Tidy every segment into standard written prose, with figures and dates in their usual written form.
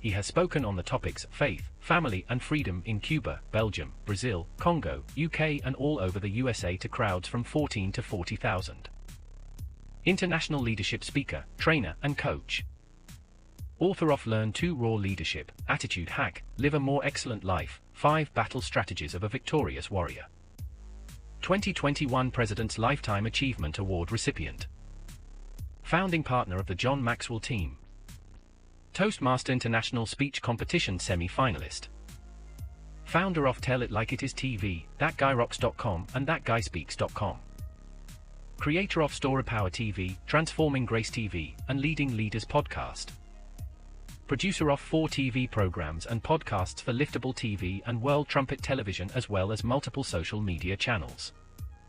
He has spoken on the topics faith, family and freedom in Cuba, Belgium, Brazil, Congo, UK and all over the USA to crowds from 14 to 40,000. International leadership speaker, trainer and coach. Author of Learn to Raw Leadership, Attitude Hack, Live a More Excellent Life, 5 Battle Strategies of a Victorious Warrior. 2021 President's Lifetime Achievement Award recipient. Founding partner of the John Maxwell team. Toastmaster International Speech Competition semi-finalist. Founder of Tell It Like It Is TV, ThatGuyRocks.com and ThatGuySpeaks.com. Creator of Story Power TV, Transforming Grace TV, and Leading Leaders Podcast. Producer of 4 TV programs and podcasts for Liftable TV and World Trumpet Television as well as multiple social media channels.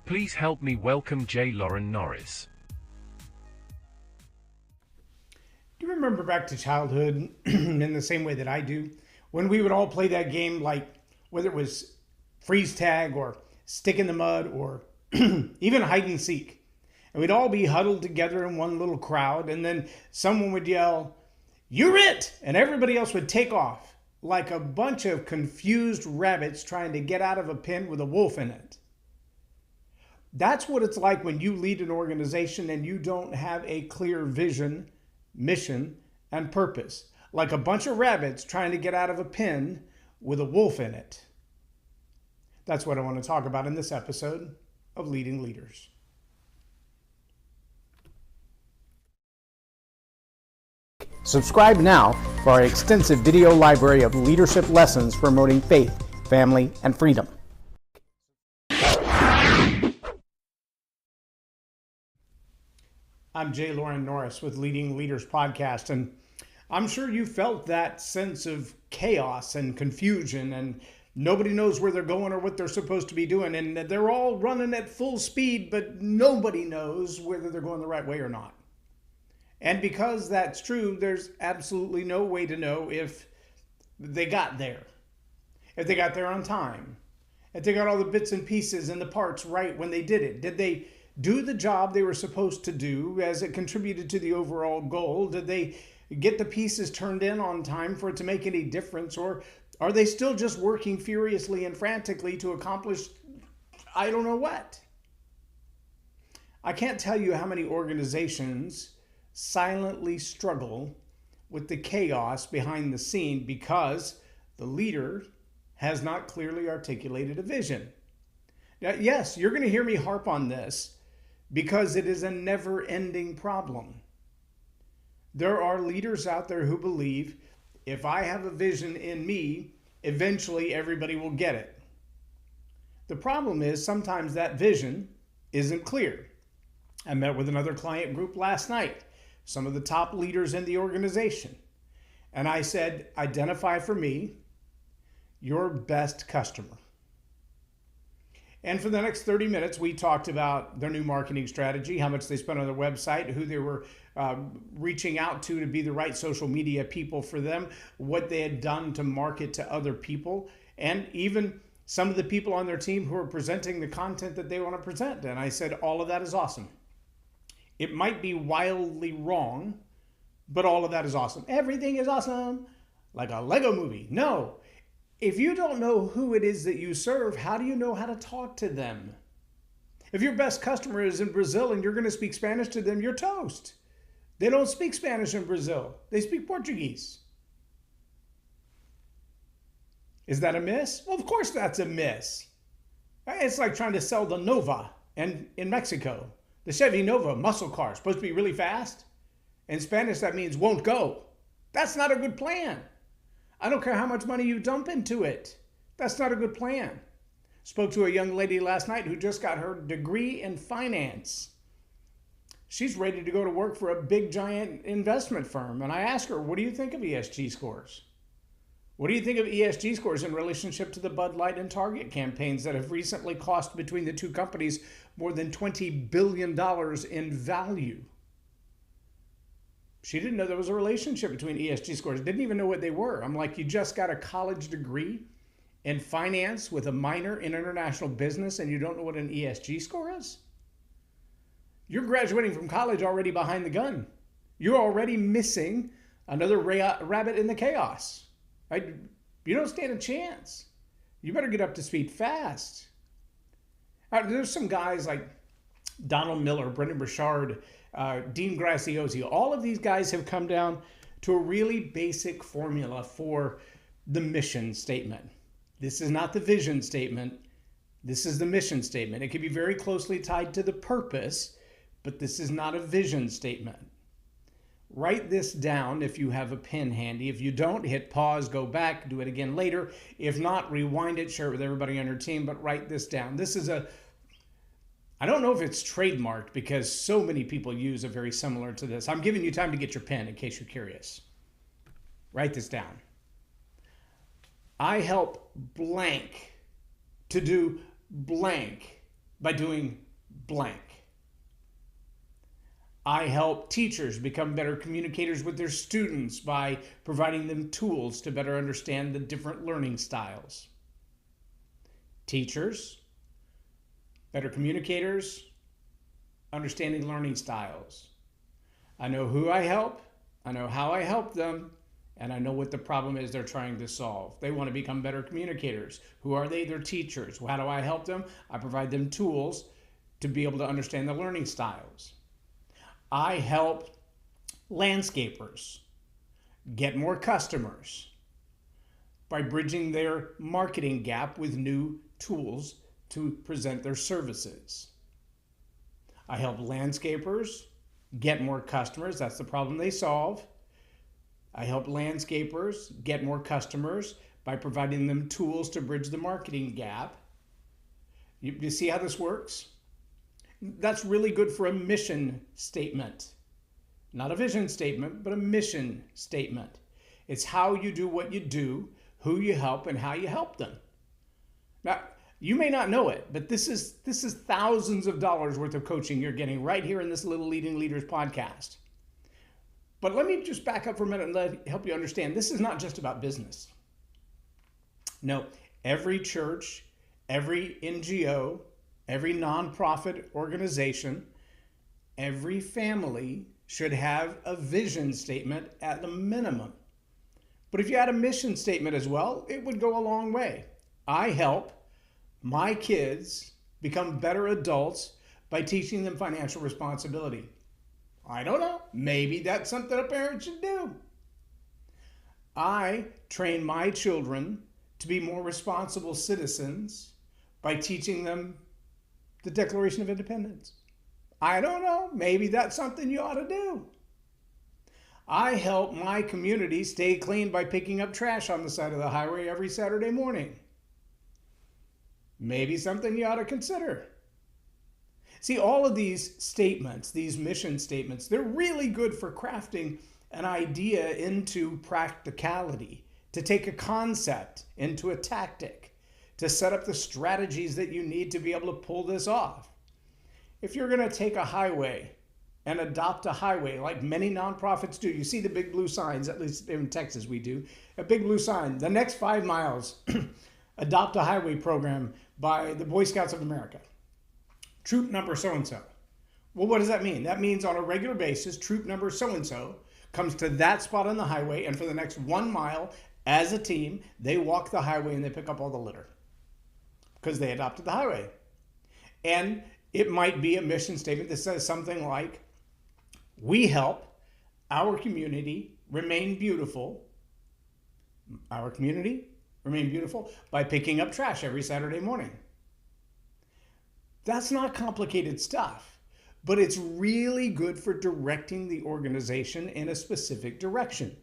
Please help me welcome J Loren Norris. Do you remember back to childhood in the same way that I do? When we would all play that game, like whether it was freeze tag or stick in the mud or even hide and seek. And we'd all be huddled together in one little crowd and then someone would yell, "You're it!" And everybody else would take off like a bunch of confused rabbits trying to get out of a pen with a wolf in it. That's what it's like when you lead an organization and you don't have a clear vision, mission, and purpose. Like a bunch of rabbits trying to get out of a pen with a wolf in it. That's what I want to talk about in this episode of Leading Leaders. Subscribe now for our extensive video library of leadership lessons promoting faith, family, and freedom. I'm J Loren Norris with Leading Leaders Podcast, and I'm sure you felt that sense of chaos and confusion, and nobody knows where they're going or what they're supposed to be doing, and they're all running at full speed, but nobody knows whether they're going the right way or not. And because that's true, there's absolutely no way to know if they got there, if they got there on time, if they got all the bits and pieces and the parts right when they did it. Did they do the job they were supposed to do as it contributed to the overall goal? Did they get the pieces turned in on time for it to make any difference? Or are they still just working furiously and frantically to accomplish I don't know what? I can't tell you how many organizations silently struggle with the chaos behind the scene because the leader has not clearly articulated a vision. Now, yes, you're going to hear me harp on this because it is a never-ending problem. There are leaders out there who believe if I have a vision in me, eventually everybody will get it. The problem is sometimes that vision isn't clear. I met with another client group last night, some of the top leaders in the organization, and I said, identify for me your best customer. And for the next 30 minutes, we talked about their new marketing strategy, how much they spent on their website, who they were reaching out to be the right social media people for them, what they had done to market to other people, and even some of the people on their team who are presenting the content that they want to present. And I said, all of that is awesome. It might be wildly wrong, but all of that is awesome. Everything is awesome, like a Lego movie. No. If you don't know who it is that you serve, how do you know how to talk to them? If your best customer is in Brazil and you're going to speak Spanish to them, you're toast. They don't speak Spanish in Brazil. They speak Portuguese. Is that a miss? Well, of course that's a miss. It's like trying to sell the Nova in Mexico. The Chevy Nova muscle car, supposed to be really fast. In Spanish, that means won't go. That's not a good plan. I don't care how much money you dump into it. That's not a good plan. Spoke to a young lady last night who just got her degree in finance. She's ready to go to work for a big giant investment firm. And I asked her, what do you think of ESG scores? What do you think of ESG scores in relationship to the Bud Light and Target campaigns that have recently cost between the two companies more than $20 billion in value? She didn't know there was a relationship between ESG scores. Didn't even know what they were. I'm like, you just got a college degree in finance with a minor in international business and you don't know what an ESG score is? You're graduating from college already behind the gun. You're already missing another rabbit in the chaos. Right? You don't stand a chance. You better get up to speed fast. There's some guys like Donald Miller, Brendan Burchard, Dean Graziosi. All of these guys have come down to a really basic formula for the mission statement. This is not the vision statement. This is the mission statement. It can be very closely tied to the purpose, but this is not a vision statement. Write this down if you have a pen handy. If you don't, hit pause, go back, do it again later. If not, rewind it, share it with everybody on your team, but write this down. This is I don't know if it's trademarked because so many people use a very similar to this. I'm giving you time to get your pen in case you're curious. Write this down. I help blank to do blank by doing blank. I help teachers become better communicators with their students by providing them tools to better understand the different learning styles. Teachers, better communicators, understanding learning styles. I know who I help, I know how I help them, and I know what the problem is they're trying to solve. They want to become better communicators. Who are they? They're teachers. How do I help them? I provide them tools to be able to understand the learning styles. I help landscapers get more customers by bridging their marketing gap with new tools to present their services. I help landscapers get more customers. That's the problem they solve. I help landscapers get more customers by providing them tools to bridge the marketing gap. You see how this works? That's really good for a mission statement. Not a vision statement, but a mission statement. It's how you do what you do, who you help, and how you help them. Now, you may not know it, but this is thousands of dollars worth of coaching you're getting right here in this little Leading Leaders podcast. But let me just back up for a minute and help you understand. This is not just about business. No, every church, every NGO, every nonprofit organization, every family should have a vision statement at the minimum. But if you had a mission statement as well, it would go a long way. I help my kids become better adults by teaching them financial responsibility. I don't know. Maybe that's something a parent should do. I train my children to be more responsible citizens by teaching them the Declaration of Independence. I don't know. Maybe that's something you ought to do. I help my community stay clean by picking up trash on the side of the highway every Saturday morning. Maybe something you ought to consider. See, all of these statements, these mission statements, they're really good for crafting an idea into practicality, to take a concept into a tactic, to set up the strategies that you need to be able to pull this off. If you're going to take a highway and adopt a highway like many nonprofits do, you see the big blue signs, at least in Texas we do, a big blue sign, the next 5 miles, adopt a highway program by the Boy Scouts of America. Troop number so-and-so. Well, what does that mean? That means on a regular basis, troop number so-and-so comes to that spot on the highway, and for the next 1 mile, as a team, they walk the highway and they pick up all the litter because they adopted the highway. And it might be a mission statement that says something like, we help our community remain beautiful. Our community remain beautiful by picking up trash every Saturday morning. That's not complicated stuff, but it's really good for directing the organization in a specific direction.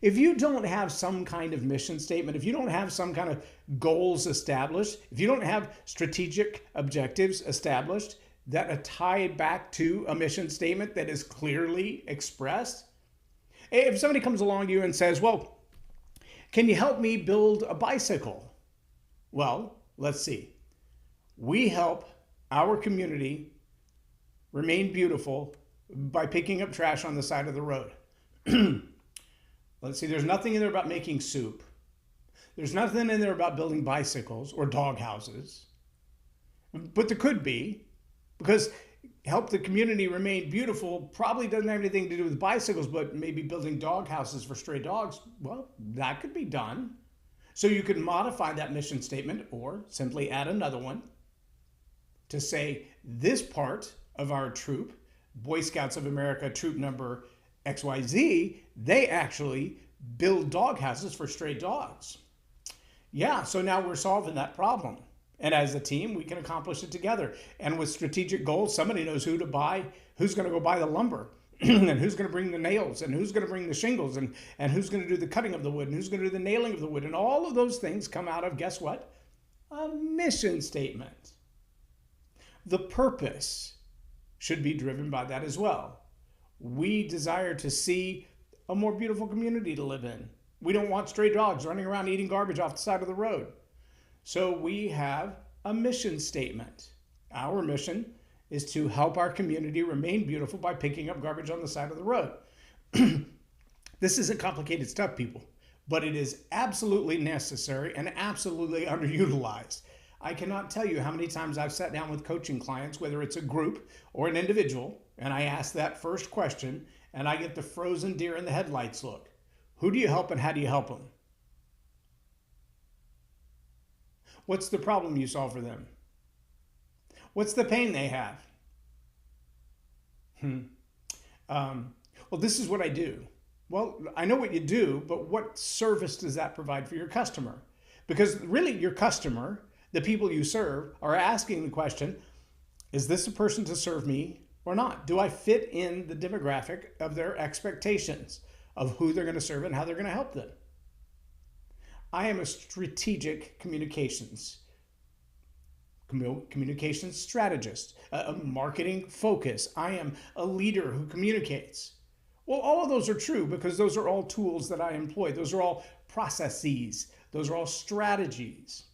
If you don't have some kind of mission statement, if you don't have some kind of goals established, if you don't have strategic objectives established that are tied back to a mission statement that is clearly expressed, if somebody comes along to you and says, well, can you help me build a bicycle? Well, let's see. We help our community remain beautiful by picking up trash on the side of the road. Let's see, there's nothing in there about making soup. There's nothing in there about building bicycles or dog houses. But there could be, because help the community remain beautiful probably doesn't have anything to do with bicycles, but maybe building dog houses for stray dogs. Well, that could be done. So you could modify that mission statement or simply add another one to say this part of our troop, Boy Scouts of America troop number XYZ, they actually build dog houses for stray dogs. Yeah, so now we're solving that problem. And as a team, we can accomplish it together. And with strategic goals, somebody knows who to buy, who's going to go buy the lumber, and who's going to bring the nails, and who's going to bring the shingles, and who's going to do the cutting of the wood, and who's going to do the nailing of the wood. And all of those things come out of, guess what? A mission statement. The purpose should be driven by that as well. We desire to see a more beautiful community to live in. We don't want stray dogs running around eating garbage off the side of the road. So we have a mission statement. Our mission is to help our community remain beautiful by picking up garbage on the side of the road. This isn't complicated stuff, people, but it is absolutely necessary and absolutely underutilized. I cannot tell you how many times I've sat down with coaching clients, whether it's a group or an individual, and I ask that first question, and I get the frozen deer in the headlights look. Who do you help and how do you help them? What's the problem you solve for them? What's the pain they have? Well, this is what I do. Well, I know what you do, but what service does that provide for your customer? Because really your customer, the people you serve, are asking the question, is this a person to serve me or not? Do I fit in the demographic of their expectations of who they're going to serve and how they're going to help them? I am a strategic communications strategist, a marketing focus. I am a leader who communicates. Well, all of those are true because those are all tools that I employ. Those are all processes. Those are all strategies.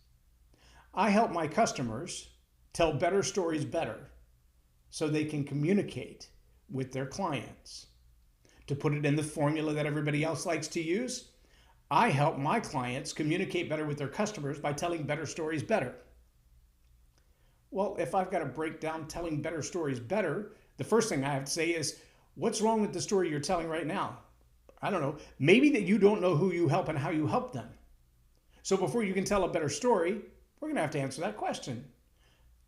I help my customers tell better stories better so they can communicate with their clients. To put it in the formula that everybody else likes to use, I help my clients communicate better with their customers by telling better stories better. Well, if I've got to break down telling better stories better, the first thing I have to say is, what's wrong with the story you're telling right now? I don't know. Maybe that you don't know who you help and how you help them. So before you can tell a better story, we're going to have to answer that question.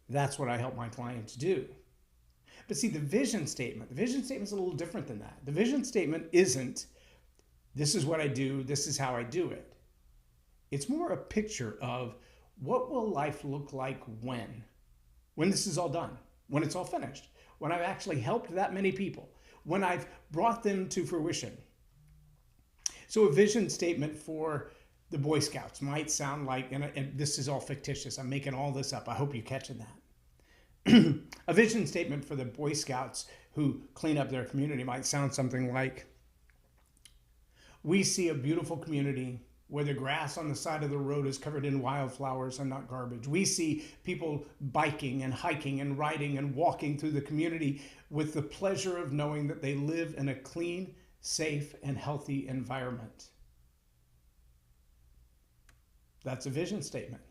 That's what I help my clients do. But see, the vision statement is a little different than that. The vision statement isn't, this is what I do, this is how I do it. It's more a picture of what will life look like when this is all done, when it's all finished, when I've actually helped that many people, when I've brought them to fruition. So a vision statement for the Boy Scouts might sound like, and this is all fictitious, I'm making all this up, I hope you're catching that. A vision statement for the Boy Scouts who clean up their community might sound something like, we see a beautiful community where the grass on the side of the road is covered in wildflowers and not garbage. We see people biking and hiking and riding and walking through the community with the pleasure of knowing that they live in a clean, safe, and healthy environment. That's a vision statement.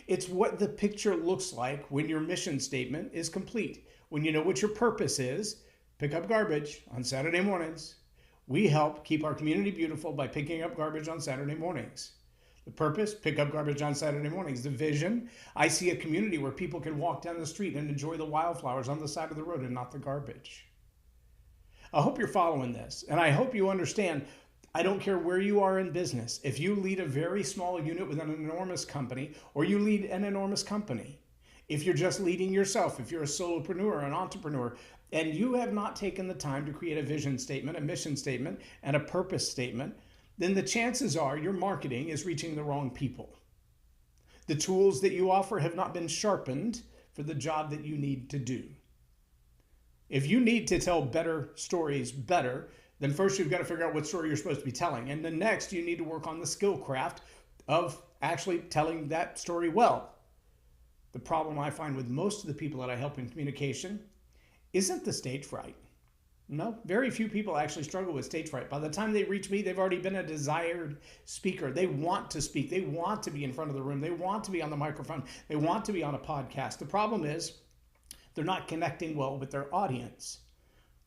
It's what the picture looks like when your mission statement is complete. When you know what your purpose is, pick up garbage on Saturday mornings. We help keep our community beautiful by picking up garbage on Saturday mornings. The purpose, pick up garbage on Saturday mornings. The vision, I see a community where people can walk down the street and enjoy the wildflowers on the side of the road and not the garbage. I hope you're following this, and I hope you understand, I don't care where you are in business. If you lead a very small unit with an enormous company, or you lead an enormous company, if you're just leading yourself, if you're a solopreneur, an entrepreneur, and you have not taken the time to create a vision statement, a mission statement, and a purpose statement, then the chances are your marketing is reaching the wrong people. The tools that you offer have not been sharpened for the job that you need to do. If you need to tell better stories better, then first you've got to figure out what story you're supposed to be telling. And then next you need to work on the skill craft of actually telling that story well. The problem I find with most of the people that I help in communication isn't the stage fright. No, very few people actually struggle with stage fright. By the time they reach me, they've already been a desired speaker. They want to speak. They want to be in front of the room. They want to be on the microphone. They want to be on a podcast. The problem is They're not connecting well with their audience.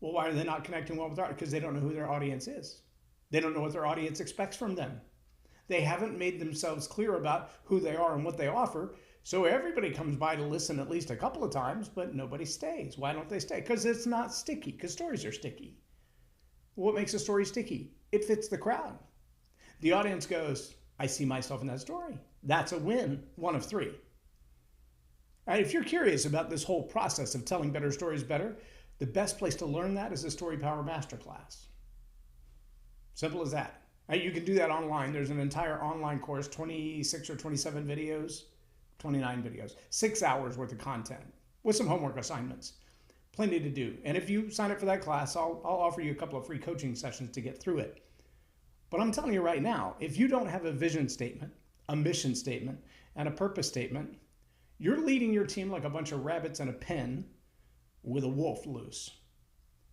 Well, why are they not connecting well with their audience? Because they don't know who their audience is. They don't know what their audience expects from them. They haven't made themselves clear about who they are and what they offer. So everybody comes by to listen at least a couple of times, but nobody stays. Why don't they stay? Because it's not sticky, because stories are sticky. What makes a story sticky? It fits the crowd. The audience goes, I see myself in that story. That's a win, one of three. And if you're curious about this whole process of telling better stories better, the best place to learn that is the Story Power Masterclass. Simple as that. You can do that online. There's an entire online course, 26 or 27 videos, 29 videos, 6 hours worth of content with some homework assignments. Plenty to do. And if you sign up for that class, I'll offer you a couple of free coaching sessions to get through it. But I'm telling you right now, if you don't have a vision statement, a mission statement, and a purpose statement, you're leading your team like a bunch of rabbits in a pen with a wolf loose.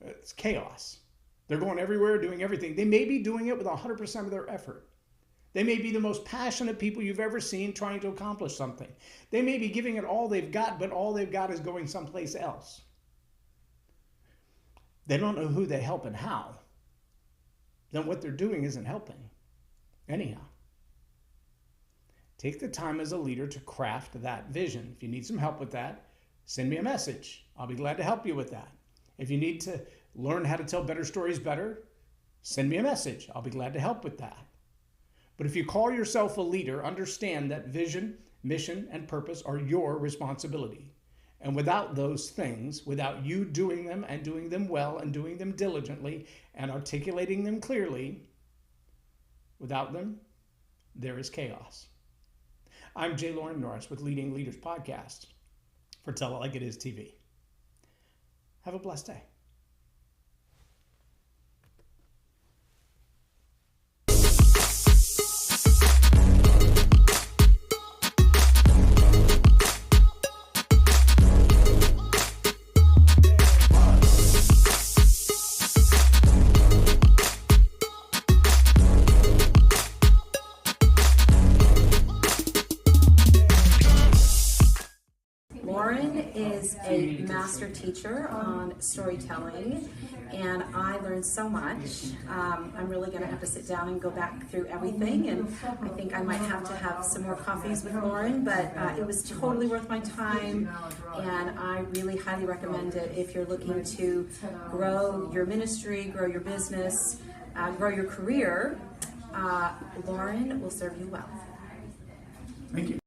It's chaos. They're going everywhere, doing everything. They may be doing it with 100% of their effort. They may be the most passionate people you've ever seen trying to accomplish something. They may be giving it all they've got, but all they've got is going someplace else. They don't know who they help and how. Then what they're doing isn't helping. Anyhow, take the time as a leader to craft that vision. If you need some help with that, send me a message. I'll be glad to help you with that. If you need to learn how to tell better stories better, send me a message. I'll be glad to help with that. But if you call yourself a leader, understand that vision, mission, and purpose are your responsibility. And without those things, without you doing them and doing them well and doing them diligently and articulating them clearly, without them, there is chaos. I'm J Loren Norris with Leading Leaders Podcast for Tell It Like It Is TV. Have a blessed day. Loren is a master teacher on storytelling, and I learned so much. I'm really going to have to sit down and go back through everything, and I think I might have to have some more coffees with Loren, but it was totally worth my time, and I really highly recommend it if you're looking to grow your ministry, grow your business, grow your career. Loren will serve you well. Thank you.